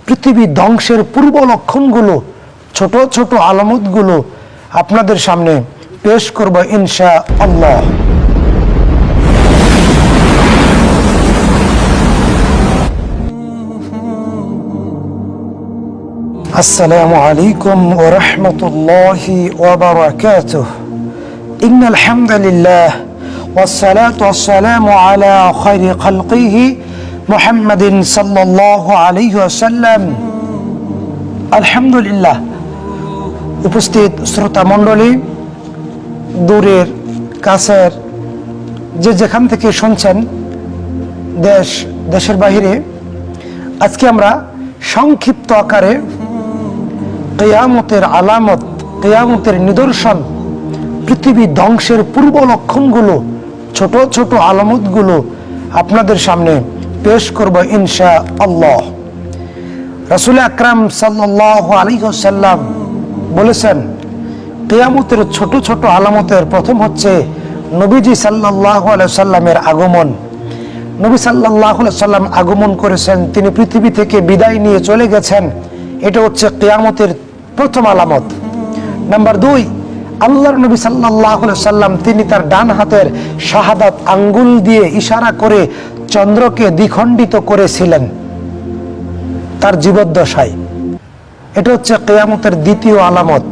পৃথিবী ধ্বংসের পূর্ব লক্ষণগুলো, ছোট ছোট আলামতগুলো আপনাদের সামনে পেশ করব ইনশাআল্লাহ। আসসালামু আলাইকুম ওয়া রাহমাতুল্লাহি ওয়া বারাকাতুহু। ইন্নাল হামদুলিল্লাহ ওয়াসসালাতু ওয়াসসালামু আলা খায়রি খালকিহি মুহাম্মাদিন সাল্লাল্লাহু আলাইহি ওয়াসাল্লাম। আলহামদুলিল্লাহ। উপস্থিত শ্রোতা মণ্ডলী, দূরের কাছের যে যেখান থেকে শুনছেন, দেশের বাহিরে, আজকে আমরা সংক্ষিপ্ত আকারে কিয়ামতের আলামত, কিয়ামতের নিদর্শন, পৃথিবী ধ্বংসের পূর্ব লক্ষণগুলো, ছোট ছোট আলামতগুলো আপনাদের সামনে পেশ করব ইনশাআল্লাহ। রাসূল আকরাম সাল্লাল্লাহু আলাইহি ওয়াসাল্লাম বলেছেন, কিয়ামতের ছোট ছোট আলামতের প্রথম হচ্ছে নবীজি সাল্লাল্লাহু আলাইহি ওয়াসাল্লামের আগমন। নবী সাল্লাল্লাহু আলাইহি ওয়াসাল্লাম আগমন করেছেন, তিনি পৃথিবী থেকে বিদায় নিয়ে চলে গেছেন। এটা হচ্ছে কিয়ামতের প্রথম আলামত। নাম্বার 2, আল্লাহর নবী সাল্লাল্লাহু আলাইহি ওয়াসাল্লাম তিনি তার ডান হাতের শাহাদাত আঙ্গুল দিয়ে ইশারা করে চন্দ্রকে দ্বিখণ্ডিত করেছিলেন তার জীবদ্দশায়। এটা হচ্ছে কিয়ামতের দ্বিতীয় আলামত।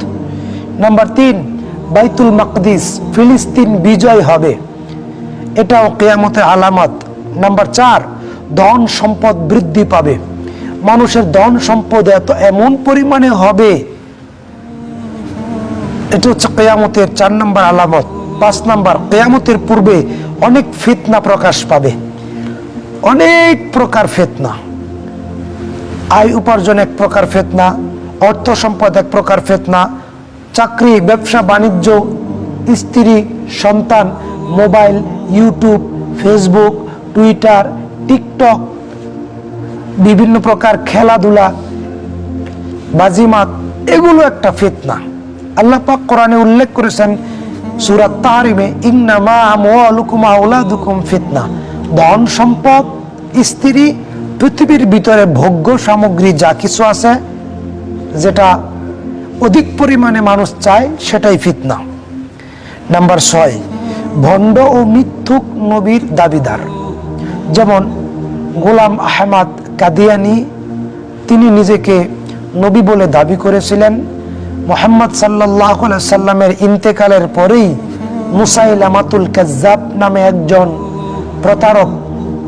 নাম্বার 3, বাইতুল মাকদিস, ফিলিস্তিন বিজয় হবে, এটাও কিয়ামতের আলামত। নাম্বার 4, ধন সম্পদ বৃদ্ধি পাবে, মানুষের ধন সম্পদ এমন পরিমাণে হবে, এটা হচ্ছে কিয়ামতের 4 নম্বর আলামত। 5 নম্বর, কিয়ামতের পূর্বে অনেক ফিতনা প্রকাশ পাবে, অনেক প্রকার ফিতনা। আয় উপার্জন এক প্রকার ফিতনা, অর্থ সম্পদ এক প্রকার ফিতনা, চাকরি, ব্যবসা বাণিজ্য, স্ত্রী, সন্তান, mobile, YouTube, Facebook, Twitter, TikTok, বিভিন্ন প্রকার খেলাধুলা, বাজিমাত, এগুলো একটা ফিতনা। আল্লাহ পাক কোরআনে উল্লেখ করেছেন সূরা তাহরিমে, ইন্নামা আমওয়ালুকুম আওলাদুকুম ফিতনা। ধন সম্পদ, স্ত্রী, পৃথিবীর ভিতরে ভোগ্য সামগ্রী যা কিছু আছে, যেটা অধিক পরিমাণে মানুষ চায়, সেটাই ফিতনা। নাম্বার 6, ভণ্ড ও মিথ্যুক নবীর দাবিদার। যেমন গোলাম আহমদ কাদিয়ানি, তিনি নিজেকে নবী বলে দাবি করেছিলেন। মুহাম্মদ সাল্লাল্লাহু আলাইহি সাল্লামের ইন্তেকালের পরেই মুসাইলামাতুল কাজ্জাব নামে একজন প্রতারক,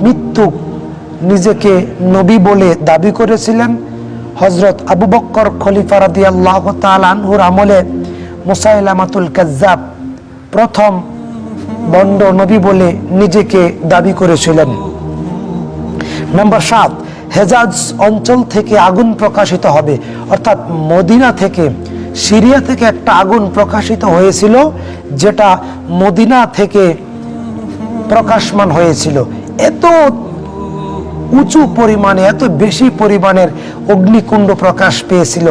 মিথ্যুক, নিজেকে নবী বলে দাবি করেছিলেন। হযরত আবু বকর খলিফা রাদিয়াল্লাহু তাআলা আনহুর আমলে মুসাইলামাতুল কাজ্জাব প্রথম বন্ড নবী বলে নিজেকে দাবি করেছিলেন। নাম্বার 7, হেজাজ অঞ্চল থেকে আগুন প্রকাশিত হবে, অর্থাৎ মদিনা থেকে, সিরিয়া থেকে একটা আগুন প্রকাশিত হয়েছিল, যেটা মদিনা থেকে প্রকাশমান হয়েছিল। এত উঁচু পরিমাণে, এত বেশি পরিমাণের অগ্নিকুণ্ড প্রকাশ পেয়েছিল।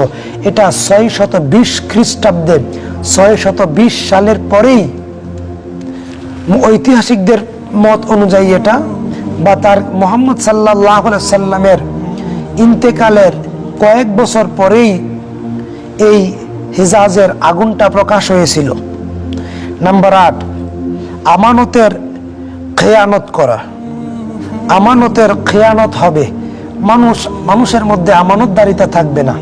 এটা 620 খ্রিস্টাব্দে, 620 সালের পরেই, ঐতিহাসিকদের মত অনুযায়ী এটা, বা তার মুহাম্মদ সাল্লাল্লাহু আলাইহি সাল্লামের ইন্তেকালের কয়েক বছর পরেই এই হিজাজের আগুনটা প্রকাশ হয়েছিল। নাম্বার 8, আমানতের খেয়ানত করা, আমানতের খেয়ানত হবে, মানুষের মধ্যে আমানতদারিতা থাকবে না।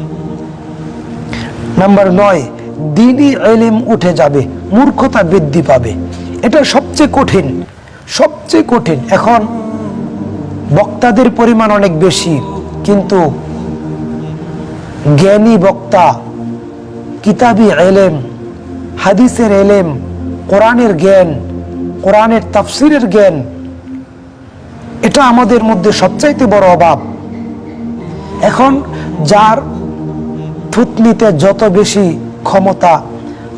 নাম্বার 9, দ্বীনি ইলম উঠে যাবে, মূর্খতা বৃদ্ধি পাবে। এটা সবচেয়ে কঠিন, সবচেয়ে কঠিন। এখন বক্তাদের পরিমাণ অনেক বেশি, কিন্তু জ্ঞানী বক্তা, কিতাবি ইলম, হাদিসের ইলম, কোরআনের জ্ঞান, কোরআনের তাফসিরের জ্ঞান, এটা আমাদের মধ্যে সবচাইতে বড় অভাব। এখন যার থুতনিতে যত বেশি ক্ষমতা,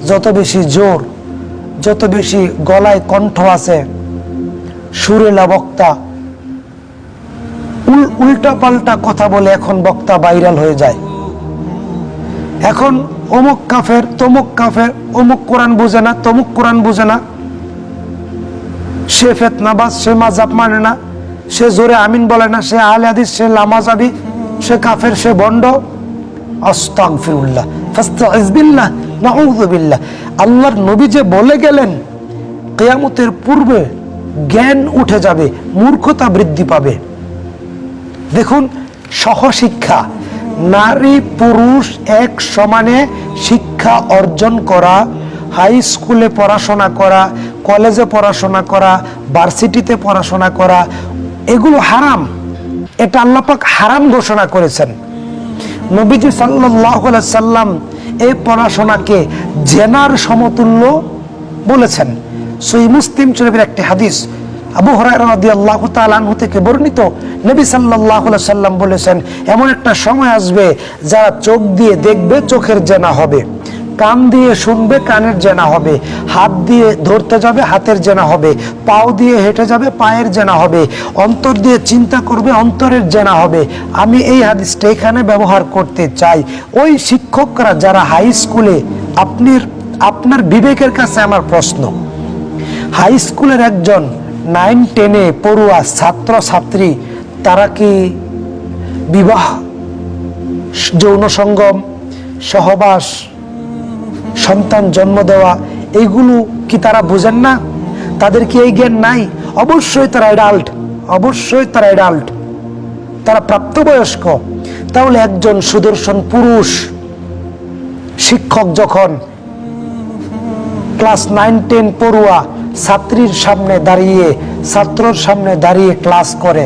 যত বেশি জোর, যত বেশি গলায় কণ্ঠ আছে, সুরেলা বক্তা, উল্টা পাল্টা কথা বলে এখন বক্তা ভাইরাল হয়ে যায়। এখন অমুক কাফের, তমুক কাফের, অমুক কোরআন বুঝে না, তমুক কোরআন বুঝে না, সে ফেতনাবাজ, সে মাযহাব মানে না, সে জোরে আমিন বলে না, সে আহলে হাদিস, সে লামাযাবি, সে কাফের, সে ভণ্ড। আস্তাগফিরুল্লাহ, ফাস্তাইজ বিল্লাহ, নাউযু বিল্লাহ। আল্লাহর নবী যে বলে গেলেন কিয়ামতের পূর্বে জ্ঞান উঠে যাবে, মূর্খতা বৃদ্ধি পাবে। দেখুন, সহশিক্ষা, নারী পুরুষ এক সমানে শিক্ষা অর্জন করা, হাই স্কুলে পড়াশোনা করা, কলেজে পড়াশোনা করা, ভার্সিটিতে পড়াশোনা করা, এগুলো হারাম। এটা আল্লাহ পাক হারাম ঘোষণা করেছেন। নবীজি সাল্লাল্লাহু আলাইহি সাল্লাম এই পড়াশোনাকে জেনার সমতুল্য বলেছেন। সহিহ মুসলিম শরীফের একটি হাদিস, আবু হুরায়রা রাদিয়াল্লাহু তাআলা আনহু থেকে বর্ণিত, নবী সাল্লাল্লাহু আলাইহি সাল্লাম বলেছেন, এমন একটা সময় আসবে যারা চোখ দিয়ে দেখবে, চোখের জেনা হবে, কান দিয়ে শুনবে, কানের জেনা হবে, হাত দিয়ে ধরতে যাবে, হাতের জেনা হবে, পাও দিয়ে হেঁটে যাবে, পায়ের জেনা হবে, অন্তর দিয়ে চিন্তা করবে, অন্তরের জেনা হবে। আমি এই হাদিসটা এখানে ব্যবহার করতে চাই। ওই শিক্ষকরা যারা হাই স্কুলে, আপনার বিবেকের কাছে আমার প্রশ্ন, হাই স্কুলের একজন 9-10-এ পড়ুয়া ছাত্র ছাত্রী, তারা কি বিবাহ, যৌন সঙ্গম, সহবাস, সন্তান জন্ম দেওয়া, এইগুলো কি তারা বুঝেন না? তাদের কি এই জ্ঞান নাই? অবশ্যই তারা অ্যাডাল্ট, অবশ্যই তারা অ্যাডাল্ট, তারা প্রাপ্তবয়স্ক। তাহলে একজন সুদর্শন পুরুষ শিক্ষক যখন ক্লাস 9-10 পড়ুয়া ছাত্রীর সামনে দাঁড়িয়ে, ছাত্রর সামনে দাঁড়িয়ে ক্লাস করে,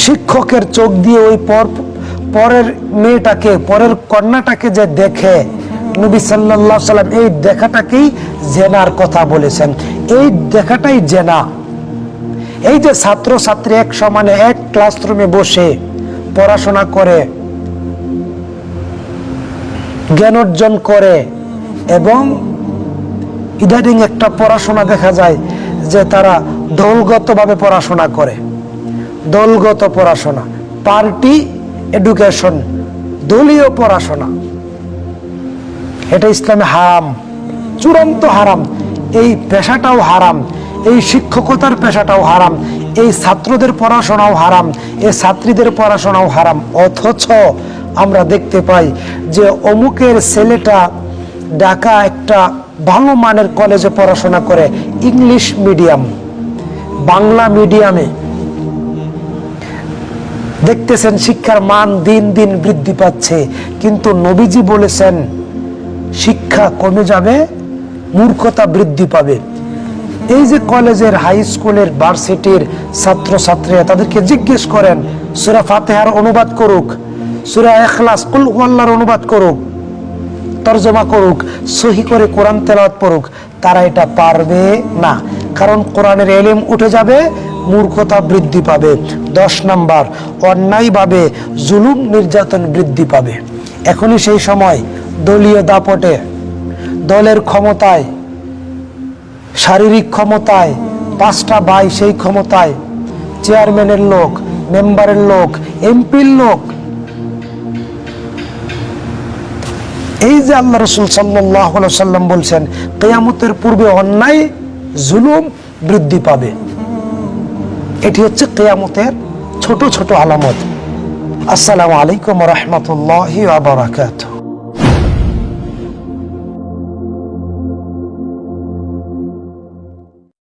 শিক্ষকের চোখ দিয়ে ওই পরের মেয়েটাকে, পরের কন্যাটাকে যে দেখে, নবী সাল্লাল্লাহু আলাইহি সাল্লাম এই দেখাটাকেই জেনার কথা বলেছেন। এই দেখাটাই জেনা। এই যে ছাত্র ছাত্রী এক সমানে এক ক্লাসরুমে বসে পড়াশোনা করে, জ্ঞান অর্জন করে, এবং ইদানিং একটা পড়াশোনা দেখা যায় যে তারা দলগতভাবে পড়াশোনা করে, দলগত পড়াশোনা, পার্টি এডুকেশন, দলীয় পড়াশোনা। এটা ইসলামে হারাম, চূড়ান্ত হারাম। এই পেশাটাও হারাম, এই শিক্ষকতার পেশাটাও হারাম, এই ছাত্রদের পড়াশোনাও হারাম, এই ছাত্রীদের পড়াশোনাও হারাম। অথচ আমরা দেখতে পাই যে অমুকের ছেলেটা ঢাকা একটা ভালো মানের কলেজে পড়াশোনা করে, ইংলিশ মিডিয়াম, বাংলা মিডিয়ামে। দেখতেছেন শিক্ষার মান দিন দিন বৃদ্ধি পাচ্ছে, কিন্তু নবীজি বলেছেন শিক্ষা কমে যাবে, মূর্খতা বৃদ্ধি পাবে। এই যে কলেজের, হাই স্কুলের, ভার্সিটির ছাত্র ছাত্রীরা, তাদেরকে জিজ্ঞেস করেন সূরা ফাতিহার অনুবাদ করুক, সূরা ইখলাস, কুল হুয়াল্লাহর অনুবাদ করুক, তরজমা করুক, সহি করে কোরআন তেলাওয়াত পড়ুক, তারা এটা পারবে না। কারণ কোরআনের ইলম উঠে যাবে, মূর্খতা বৃদ্ধি পাবে। 10 নাম্বার, অন্যায়ভাবে জুলুম নির্যাতন বৃদ্ধি পাবে। এখনই সেই সময় দলীয় দাপটে, দলের ক্ষমতায়, শারীরিক ক্ষমতায়, 5টা ভাই সেই ক্ষমতায়, চেয়ারম্যানের লোক, মেম্বারের লোক, এমপির লোক। এই যে আল্লাহ রাসূল সাল্লাল্লাহু আলাইহি ওয়াসাল্লাম বলছেন কিয়ামতের পূর্বে অন্যায়, জুলুম বৃদ্ধি পাবে। এটি হচ্ছে কিয়ামতের ছোট ছোট আলামত। আসসালামু আলাইকুম ওয়া রাহমাতুল্লাহি ওয়া বারাকাতুহু।